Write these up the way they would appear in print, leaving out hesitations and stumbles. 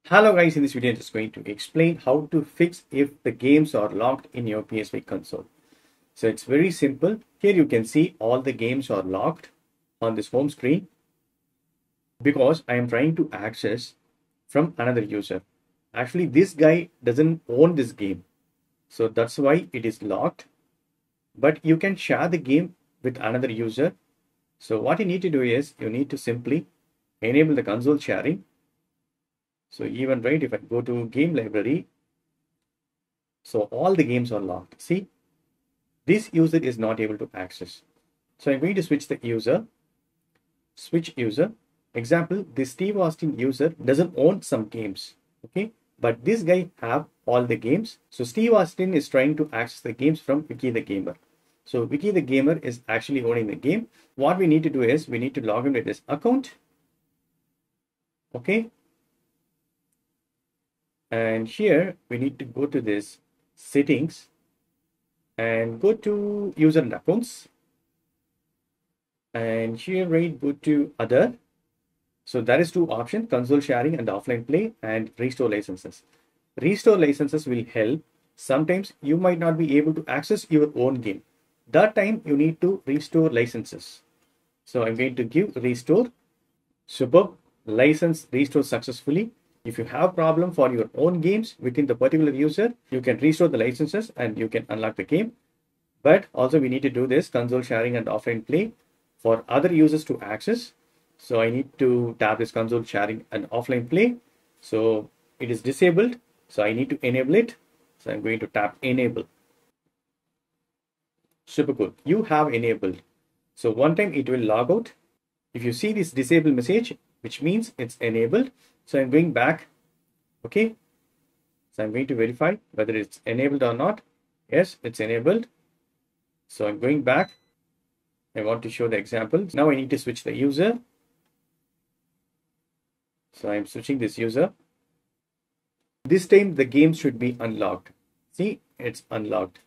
Hello guys, in this video I'm just going to explain how to fix if the games are locked in your PS5 console. So it's very simple. Here you can see all the games are locked on this home screen because I am trying to access from another user. Actually, this guy doesn't own this game. So that's why it is locked. But you can share the game with another user. So what you need to do is you need to simply enable the console sharing. So even right, if I go to game library, so all the games are locked. See, this user is not able to access. So I'm going to switch the user, switch user. Example, this Steve Austin user doesn't own some games, okay? But this guy have all the games. So Steve Austin is trying to access the games from Wiki the Gamer. So Wiki the Gamer is actually owning the game. What we need to do is we need to log in with this account, okay? And here we need to go to this settings and go to user and accounts. And here right, go to other. So there is two options, console sharing and offline play and restore licenses. Restore licenses will help. Sometimes you might not be able to access your own game. That time you need to restore licenses. So I'm going to give restore. Superb, license restored successfully. If you have problem for your own games within the particular user, you can restore the licenses and you can unlock the game. But also we need to do this console sharing and offline play for other users to access. So I need to tap this console sharing and offline play. So it is disabled. So I need to enable it. So I'm going to tap enable. Super cool. You have enabled. So one time it will log out. If you see this disable message, which means it's enabled. So I'm going back. Okay. So I'm going to verify whether it's enabled or not. Yes, it's enabled. So I'm going back. I want to show the example. Now I need to switch the user. So I'm switching this user. This time the game should be unlocked. See, it's unlocked.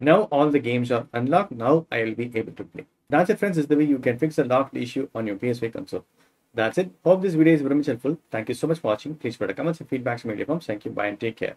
Now all the games are unlocked. Now I will be able to play. That's it, friends. This is the way you can fix a locked issue on your PS5 console. That's it. Hope this video is very much helpful. Thank you so much for watching. Please put a comments and feedbacks in my comments. Thank you. Bye and take care.